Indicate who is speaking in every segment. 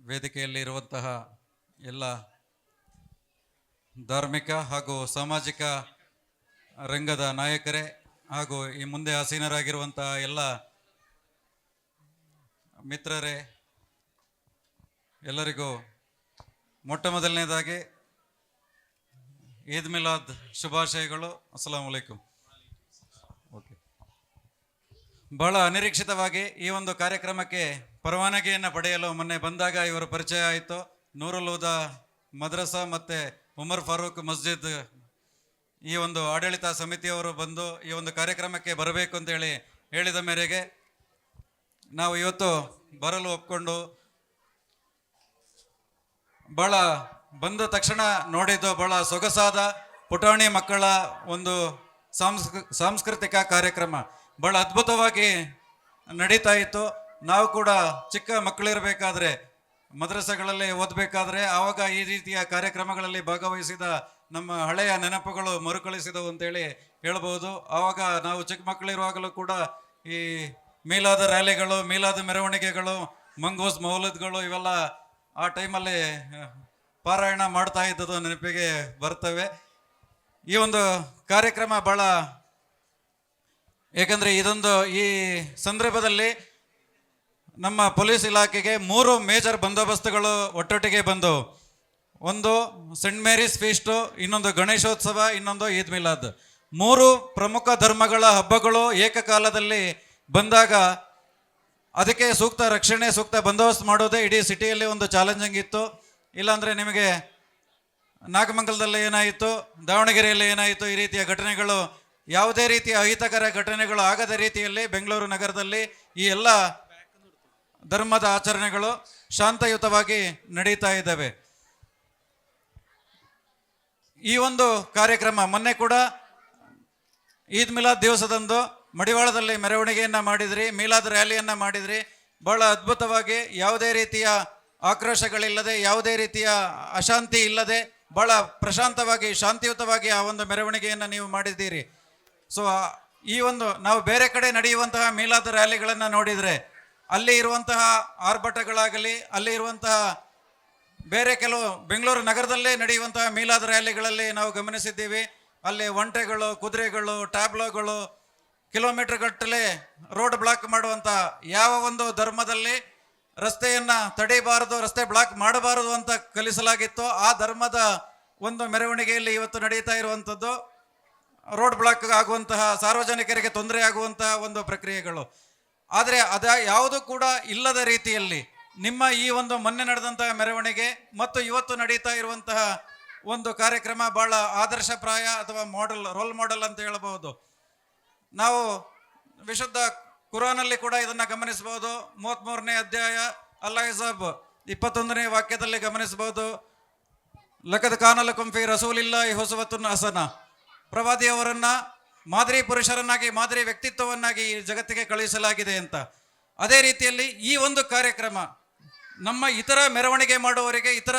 Speaker 1: ವೇದಿಕೆಯಲ್ಲಿ ಇರುವಂತಹ ಎಲ್ಲ ಧಾರ್ಮಿಕ ಹಾಗೂ ಸಾಮಾಜಿಕ ರಂಗದ ನಾಯಕರೇ ಹಾಗೂ ಈ ಮುಂದೆ ಆಸೀನರಾಗಿರುವಂತಹ ಎಲ್ಲ ಮಿತ್ರರೇ, ಎಲ್ಲರಿಗೂ ಮೊಟ್ಟ ಮೊದಲನೇದಾಗಿ ಈದ್ ಮಿಲಾದ್ ಶುಭಾಶಯಗಳು. ಅಸ್ಸಲಾಂ ವಲೈಕುಂ. ಓಕೆ, ಬಹಳ ಅನಿರೀಕ್ಷಿತವಾಗಿ ಈ ಒಂದು ಕಾರ್ಯಕ್ರಮಕ್ಕೆ ಪರವಾನಗಿಯನ್ನು ಪಡೆಯಲು ಮೊನ್ನೆ ಬಂದಾಗ ಇವರ ಪರಿಚಯ ಆಯಿತು. ನೂರುಲ್ ಹುದಾ ಮದ್ರಸಾ ಮತ್ತು ಉಮರ್ ಫಾರೂಕ್ ಮಸ್ಜಿದ್ ಈ ಒಂದು ಆಡಳಿತ ಸಮಿತಿಯವರು ಬಂದು ಈ ಒಂದು ಕಾರ್ಯಕ್ರಮಕ್ಕೆ ಬರಬೇಕು ಅಂತೇಳಿ ಹೇಳಿದ ಮೇರೆಗೆ ನಾವು ಇವತ್ತು ಬರಲು ಒಪ್ಕೊಂಡು ಬಹಳ ಬಂದ ತಕ್ಷಣ ನೋಡಿದ್ದು ಬಹಳ ಸೊಗಸಾದ ಪುಟಾಣಿ ಮಕ್ಕಳ ಒಂದು ಸಾಂಸ್ಕೃತಿಕ ಕಾರ್ಯಕ್ರಮ ಬಹಳ ಅದ್ಭುತವಾಗಿ ನಡೀತಾ ಇತ್ತು. ನಾವು ಕೂಡ ಚಿಕ್ಕ ಮಕ್ಕಳಿರಬೇಕಾದ್ರೆ ಮದ್ರಸೆಗಳಲ್ಲಿ ಓದಬೇಕಾದ್ರೆ ಆವಾಗ ಈ ರೀತಿಯ ಕಾರ್ಯಕ್ರಮಗಳಲ್ಲಿ ಭಾಗವಹಿಸಿದ ನಮ್ಮ ಹಳೆಯ ನೆನಪುಗಳು ಮರುಕಳಿಸಿದವು ಅಂತೇಳಿ ಹೇಳ್ಬೋದು. ಆವಾಗ ನಾವು ಚಿಕ್ಕ ಮಕ್ಕಳಿರುವಾಗಲೂ ಕೂಡ ಈ ಮೀಲಾದ ರ್ಯಾಲಿಗಳು, ಮೀಲಾದ ಮೆರವಣಿಗೆಗಳು, ಮಂಗೂಸ್ ಮೌಲದ್ಗಳು ಇವೆಲ್ಲ ಆ ಟೈಮಲ್ಲಿ ಪಾರಾಯಣ ಮಾಡ್ತಾ ಇದ್ದದ್ದು ನೆನಪಿಗೆ ಬರ್ತವೆ. ಈ ಒಂದು ಕಾರ್ಯಕ್ರಮ ಬಹಳ, ಏಕೆಂದರೆ ಇದೊಂದು ಈ ಸಂದರ್ಭದಲ್ಲಿ ನಮ್ಮ ಪೊಲೀಸ್ ಇಲಾಖೆಗೆ 3 ಮೇಜರ್ ಬಂದೋಬಸ್ತುಗಳು ಒಟ್ಟೊಟ್ಟಿಗೆ ಬಂದವು. ಒಂದು ಸೆಂಟ್ ಮೇರೀಸ್ ಫೀಸ್ಟು, ಇನ್ನೊಂದು ಗಣೇಶೋತ್ಸವ, ಇನ್ನೊಂದು ಈದ್ ಮಿಲಾದ್. 3 ಪ್ರಮುಖ ಧರ್ಮಗಳ ಹಬ್ಬಗಳು ಏಕಕಾಲದಲ್ಲಿ ಬಂದಾಗ ಅದಕ್ಕೆ ಸೂಕ್ತ ರಕ್ಷಣೆ, ಸೂಕ್ತ ಬಂದೋಬಸ್ತ್ ಮಾಡೋದೇ ಇಡೀ ಸಿಟಿಯಲ್ಲಿ ಒಂದು ಚಾಲೆಂಜಿಂಗ್ ಇತ್ತು. ಇಲ್ಲಾಂದರೆ ನಿಮಗೆ ನಾಗಮಂಗಲದಲ್ಲಿ ಏನಾಯಿತು, ದಾವಣಗೆರೆಯಲ್ಲಿ ಏನಾಯಿತು, ಈ ರೀತಿಯ ಘಟನೆಗಳು, ಯಾವುದೇ ರೀತಿಯ ಅಹಿತಕರ ಘಟನೆಗಳು ಆಗದ ರೀತಿಯಲ್ಲಿ ಬೆಂಗಳೂರು ನಗರದಲ್ಲಿ ಈ ಎಲ್ಲ ಧರ್ಮದ ಆಚರಣೆಗಳು ಶಾಂತಯುತವಾಗಿ ನಡೀತಾ ಇದ್ದಾವೆ. ಈ ಒಂದು ಕಾರ್ಯಕ್ರಮ ಮೊನ್ನೆ ಕೂಡ ಈದ್ ಮಿಲಾದ್ ದಿವಸದಂದು ಮಡಿವಾಳದಲ್ಲಿ ಮೆರವಣಿಗೆಯನ್ನು ಮಾಡಿದ್ರಿ, ಮೀಲಾದ್ ರ್ಯಾಲಿಯನ್ನು ಮಾಡಿದ್ರಿ. ಬಹಳ ಅದ್ಭುತವಾಗಿ, ಯಾವುದೇ ರೀತಿಯ ಆಕ್ರೋಶಗಳಿಲ್ಲದೆ, ಯಾವುದೇ ರೀತಿಯ ಅಶಾಂತಿ ಇಲ್ಲದೆ ಬಹಳ ಪ್ರಶಾಂತವಾಗಿ ಶಾಂತಿಯುತವಾಗಿ ಆ ಒಂದು ಮೆರವಣಿಗೆಯನ್ನು ನೀವು ಮಾಡಿದ್ದೀರಿ. ಸೊ ಈ ಒಂದು ನಾವು ಬೇರೆ ಕಡೆ ನಡೆಯುವಂತಹ ಮೀಲಾದ್ ರ್ಯಾಲಿಗಳನ್ನು ನೋಡಿದರೆ ಅಲ್ಲಿ ಇರುವಂತಹ ಆರ್ಭಟಗಳಾಗಲಿ, ಅಲ್ಲಿ ಇರುವಂತಹ ಬೇರೆ ಕೆಲವು ಬೆಂಗಳೂರು ನಗರದಲ್ಲೇ ನಡೆಯುವಂತಹ ಮೀಲಾದ್ ರ್ಯಾಲಿಗಳಲ್ಲಿ ನಾವು ಗಮನಿಸಿದ್ದೀವಿ. ಅಲ್ಲಿ ಒಂಟೆಗಳು, ಕುದುರೆಗಳು, ಟ್ಯಾಬ್ಲೋಗಳು, ಕಿಲೋಮೀಟರ್ ಗಟ್ಟಲೆ ರೋಡ್ ಬ್ಲಾಕ್ ಮಾಡುವಂಥ, ಯಾವ ಒಂದು ಧರ್ಮದಲ್ಲಿ ರಸ್ತೆಯನ್ನು ತಡೆಯಬಾರದು, ರಸ್ತೆ ಬ್ಲಾಕ್ ಮಾಡಬಾರದು ಅಂತ ಕಲಿಸಲಾಗಿತ್ತು, ಆ ಧರ್ಮದ ಒಂದು ಮೆರವಣಿಗೆಯಲ್ಲಿ ಇವತ್ತು ನಡೀತಾ ಇರುವಂಥದ್ದು ರೋಡ್ ಬ್ಲಾಕ್ ಆಗುವಂತಹ, ಸಾರ್ವಜನಿಕರಿಗೆ ತೊಂದರೆ ಆಗುವಂತಹ ಒಂದು ಪ್ರಕ್ರಿಯೆಗಳು. ಆದರೆ ಯಾವುದು ಕೂಡ ಇಲ್ಲದ ರೀತಿಯಲ್ಲಿ ನಿಮ್ಮ ಈ ಒಂದು ಮೊನ್ನೆ ನಡೆದಂತಹ ಮೆರವಣಿಗೆ ಮತ್ತು ಇವತ್ತು ನಡೀತಾ ಇರುವಂತಹ ಒಂದು ಕಾರ್ಯಕ್ರಮ ಬಹಳ ಆದರ್ಶಪ್ರಾಯ ಅಥವಾ ರೋಲ್ ಮಾಡೆಲ್ ಅಂತ ಹೇಳಬಹುದು. ನಾವು ವಿಶುದ್ಧ ಕುರಾನಲ್ಲಿ ಕೂಡ ಇದನ್ನು ಗಮನಿಸಬಹುದು. 33ನೇ ಅಧ್ಯಾಯ ಅಲ್-ಅಹ್ಜಾಬ್ 21ನೇ ವಾಕ್ಯದಲ್ಲಿ ಗಮನಿಸಬಹುದು. ಲಕದ್ ಕಾನ ಲಕುಂ ಫೀ ರಸೂಲಿಲ್ಲಾಹಿ ಉಸ್ವತುನ್ ಹಸನ, ಪ್ರವಾದಿಯವರನ್ನ ಮಾದರಿ ಪುರುಷರನ್ನಾಗಿ, ಮಾದರಿ ವ್ಯಕ್ತಿತ್ವವನ್ನಾಗಿ ಈ ಜಗತ್ತಿಗೆ ಕಳುಹಿಸಲಾಗಿದೆ ಅಂತ. ಅದೇ ರೀತಿಯಲ್ಲಿ ಈ ಒಂದು ಕಾರ್ಯಕ್ರಮ ನಮ್ಮ ಇತರ ಮೆರವಣಿಗೆ ಮಾಡುವವರಿಗೆ, ಇತರ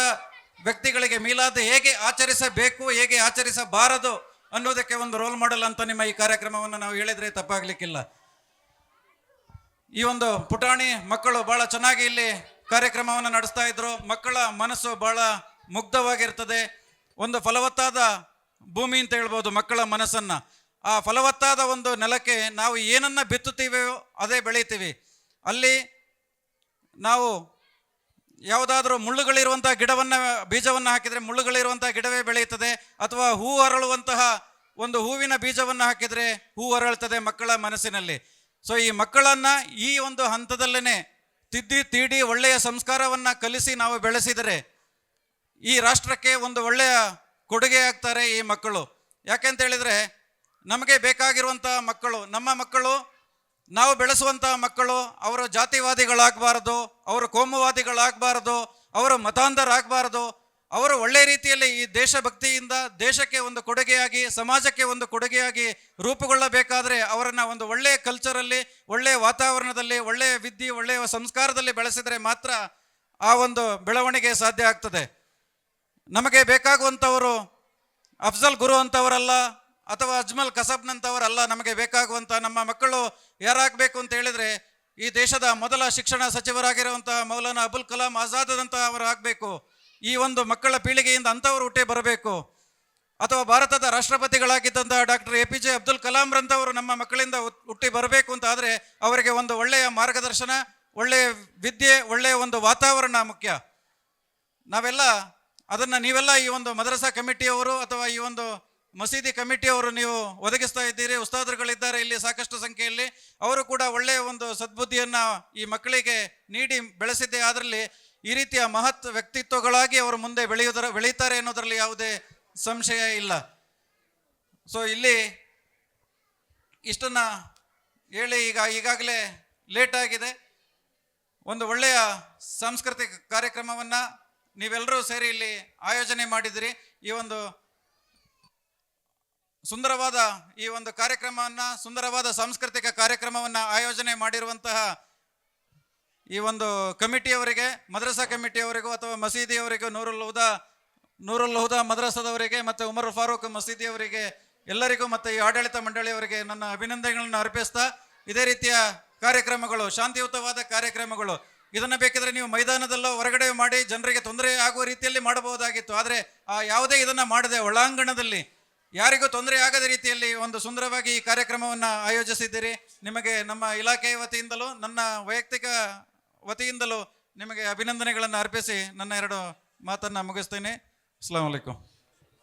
Speaker 1: ವ್ಯಕ್ತಿಗಳಿಗೆ ಮೀಲಾದ್ ಹೇಗೆ ಆಚರಿಸಬೇಕು, ಹೇಗೆ ಆಚರಿಸಬಾರದು ಅನ್ನೋದಕ್ಕೆ ಒಂದು ರೋಲ್ ಮಾಡೆಲ್ ಅಂತ ನಿಮ್ಮ ಈ ಕಾರ್ಯಕ್ರಮವನ್ನು ನಾವು ಹೇಳಿದರೆ ತಪ್ಪಾಗಲಿಕ್ಕಿಲ್ಲ. ಈ ಒಂದು ಪುಟಾಣಿ ಮಕ್ಕಳು ಬಹಳ ಚೆನ್ನಾಗಿ ಇಲ್ಲಿ ಕಾರ್ಯಕ್ರಮವನ್ನು ನಡೆಸ್ತಾ ಇದ್ರು. ಮಕ್ಕಳ ಮನಸ್ಸು ಬಹಳ ಮುಗ್ಧವಾಗಿರ್ತದೆ. ಒಂದು ಫಲವತ್ತಾದ ಭೂಮಿ ಅಂತ ಹೇಳ್ಬೋದು ಮಕ್ಕಳ ಮನಸ್ಸನ್ನ. ಆ ಫಲವತ್ತಾದ ಒಂದು ನೆಲಕ್ಕೆ ನಾವು ಏನನ್ನ ಬಿತ್ತುತ್ತೀವೋ ಅದೇ ಬೆಳೀತೀವಿ. ಅಲ್ಲಿ ನಾವು ಯಾವುದಾದ್ರೂ ಮುಳ್ಳುಗಳಿರುವಂತಹ ಗಿಡವನ್ನು, ಬೀಜವನ್ನು ಹಾಕಿದರೆ ಮುಳ್ಳುಗಳಿರುವಂತಹ ಗಿಡವೇ ಬೆಳೆಯುತ್ತದೆ. ಅಥವಾ ಹೂ ಅರಳುವಂತಹ ಒಂದು ಹೂವಿನ ಬೀಜವನ್ನು ಹಾಕಿದರೆ ಹೂ ಅರಳುತ್ತದೆ ಮಕ್ಕಳ ಮನಸ್ಸಿನಲ್ಲಿ. ಸೊ ಈ ಮಕ್ಕಳನ್ನು ಈ ಒಂದು ಹಂತದಲ್ಲೇ ತಿದ್ದಿ ತೀಡಿ ಒಳ್ಳೆಯ ಸಂಸ್ಕಾರವನ್ನು ಕಲಿಸಿ ನಾವು ಬೆಳೆಸಿದರೆ ಈ ರಾಷ್ಟ್ರಕ್ಕೆ ಒಂದು ಒಳ್ಳೆಯ ಕೊಡುಗೆ ಆಗ್ತಾರೆ ಈ ಮಕ್ಕಳು. ಯಾಕೆಂತ ಹೇಳಿದರೆ ನಮಗೆ ಬೇಕಾಗಿರುವಂತಹ ಮಕ್ಕಳು, ನಮ್ಮ ಮಕ್ಕಳು, ನಾವು ಬೆಳೆಸುವಂತಹ ಮಕ್ಕಳು ಅವರು ಜಾತಿವಾದಿಗಳಾಗಬಾರ್ದು, ಅವರು ಕೋಮುವಾದಿಗಳಾಗಬಾರ್ದು, ಅವರು ಮತಾಂಧರಾಗಬಾರ್ದು. ಅವರು ಒಳ್ಳೆಯ ರೀತಿಯಲ್ಲಿ ಈ ದೇಶಭಕ್ತಿಯಿಂದ ದೇಶಕ್ಕೆ ಒಂದು ಕೊಡುಗೆಯಾಗಿ, ಸಮಾಜಕ್ಕೆ ಒಂದು ಕೊಡುಗೆಯಾಗಿ ರೂಪುಗೊಳ್ಳಬೇಕಾದ್ರೆ ಅವರನ್ನು ಒಂದು ಒಳ್ಳೆಯ ಕಲ್ಚರಲ್ಲಿ, ಒಳ್ಳೆಯ ವಾತಾವರಣದಲ್ಲಿ, ಒಳ್ಳೆಯ ವಿದ್ಯೆ, ಒಳ್ಳೆಯ ಸಂಸ್ಕಾರದಲ್ಲಿ ಬೆಳೆಸಿದರೆ ಮಾತ್ರ ಆ ಒಂದು ಬೆಳವಣಿಗೆ ಸಾಧ್ಯ ಆಗ್ತದೆ. ನಮಗೆ ಬೇಕಾಗುವಂಥವರು ಅಫ್ಜಲ್ ಗುರು ಅಂತವರಲ್ಲ, ಅಥವಾ ಅಜ್ಮಲ್ ಕಸಬ್ನಂಥವರಲ್ಲ. ನಮಗೆ ಬೇಕಾಗುವಂಥ ನಮ್ಮ ಮಕ್ಕಳು ಯಾರಾಗಬೇಕು ಅಂತ ಹೇಳಿದರೆ ಈ ದೇಶದ ಮೊದಲ ಶಿಕ್ಷಣ ಸಚಿವರಾಗಿರುವಂತಹ ಮೌಲಾನಾ ಅಬುಲ್ ಕಲಾಂ ಆಜಾದಂತಹ ಅವರು ಆಗಬೇಕು. ಈ ಒಂದು ಮಕ್ಕಳ ಪೀಳಿಗೆಯಿಂದ ಅಂಥವರು ಹುಟ್ಟೇ ಬರಬೇಕು. ಅಥವಾ ಭಾರತದ ರಾಷ್ಟ್ರಪತಿಗಳಾಗಿದ್ದಂತಹ ಡಾಕ್ಟರ್ APJ ಅಬ್ದುಲ್ ಕಲಾಂ ರಂತವರು ನಮ್ಮ ಮಕ್ಕಳಿಂದ ಹುಟ್ಟಿ ಬರಬೇಕು ಅಂತ ಆದರೆ ಅವರಿಗೆ ಒಂದು ಒಳ್ಳೆಯ ಮಾರ್ಗದರ್ಶನ, ಒಳ್ಳೆಯ ವಿದ್ಯೆ, ಒಳ್ಳೆಯ ಒಂದು ವಾತಾವರಣ ಮುಖ್ಯ. ನಾವೆಲ್ಲ ಅದನ್ನು ನೀವೆಲ್ಲ ಈ ಒಂದು ಮದ್ರಸಾ ಕಮಿಟಿಯವರು ಅಥವಾ ಈ ಒಂದು ಮಸೀದಿ ಕಮಿಟಿಯವರು ನೀವು ಒದಗಿಸ್ತಾ ಇದ್ದೀರಿ. ಉಸ್ತಾದರುಗಳಿದ್ದಾರೆ ಇಲ್ಲಿ ಸಾಕಷ್ಟು ಸಂಖ್ಯೆಯಲ್ಲಿ. ಅವರು ಕೂಡ ಒಳ್ಳೆಯ ಒಂದು ಸದ್ಬುದ್ಧಿಯನ್ನು ಈ ಮಕ್ಕಳಿಗೆ ನೀಡಿ ಬೆಳೆಸಿದ್ದೇ ಅದರಲ್ಲಿ ಈ ರೀತಿಯ ಮಹತ್ ವ್ಯಕ್ತಿತ್ವಗಳಾಗಿ ಅವರು ಮುಂದೆ ಬೆಳೆಯುತ್ತಾರೆ ಅನ್ನೋದರಲ್ಲಿ ಯಾವುದೇ ಸಂಶಯ ಇಲ್ಲ. ಸೊ ಇಲ್ಲಿ ಇಷ್ಟನ್ನ ಹೇಳಿ ಈಗಾಗಲೇ ಲೇಟ್ ಆಗಿದೆ. ಒಂದು ಒಳ್ಳೆಯ ಸಾಂಸ್ಕೃತಿಕ ಕಾರ್ಯಕ್ರಮವನ್ನು ನೀವೆಲ್ಲರೂ ಸೇರಿ ಇಲ್ಲಿ ಆಯೋಜನೆ ಮಾಡಿದಿರಿ. ಈ ಒಂದು ಸುಂದರವಾದ ಈ ಒಂದು ಕಾರ್ಯಕ್ರಮವನ್ನು, ಸುಂದರವಾದ ಸಾಂಸ್ಕೃತಿಕ ಕಾರ್ಯಕ್ರಮವನ್ನು ಆಯೋಜನೆ ಮಾಡಿರುವಂತಹ ಈ ಒಂದು ಕಮಿಟಿಯವರಿಗೆ, ಮದ್ರಸಾ ಕಮಿಟಿಯವರಿಗೂ ಅಥವಾ ಮಸೀದಿಯವರಿಗೂ, ನೂರುಲ್ ಹುದಾ ಮದ್ರಸಾದವರಿಗೆ ಮತ್ತು ಉಮರ್ ಫಾರೂಕ್ ಮಸೀದಿಯವರಿಗೆ ಎಲ್ಲರಿಗೂ ಮತ್ತು ಈ ಆಡಳಿತ ಮಂಡಳಿಯವರಿಗೆ ನನ್ನ ಅಭಿನಂದನೆಗಳನ್ನು ಅರ್ಪಿಸ್ತಾ, ಇದೇ ರೀತಿಯ ಕಾರ್ಯಕ್ರಮಗಳು, ಶಾಂತಿಯುತವಾದ ಕಾರ್ಯಕ್ರಮಗಳು, ಇದನ್ನು ಬೇಕಿದ್ರೆ ನೀವು ಮೈದಾನದಲ್ಲೋ ಹೊರಗಡೆ ಮಾಡಿ ಜನರಿಗೆ ತೊಂದರೆ ಆಗುವ ರೀತಿಯಲ್ಲಿ ಮಾಡಬಹುದಾಗಿತ್ತು. ಆದರೆ ಯಾವುದೇ ಇದನ್ನು ಮಾಡದೆ ಒಳಾಂಗಣದಲ್ಲಿ ಯಾರಿಗೂ ತೊಂದರೆ ಆಗದ ರೀತಿಯಲ್ಲಿ ಒಂದು ಸುಂದರವಾಗಿ ಈ ಕಾರ್ಯಕ್ರಮವನ್ನು ಆಯೋಜಿಸಿದ್ದೀರಿ. ನಿಮಗೆ ನಮ್ಮ ಇಲಾಖೆಯ ವತಿಯಿಂದಲೂ ನನ್ನ ವೈಯಕ್ತಿಕ ವತಿಯಿಂದಲೂ ನಿಮಗೆ ಅಭಿನಂದನೆಗಳನ್ನು ಅರ್ಪಿಸಿ ನನ್ನ ಎರಡು ಮಾತನ್ನು ಮುಗಿಸ್ತೇನೆ. ಅಸ್ಸಲಾಮು ಅಲೈಕುಂ.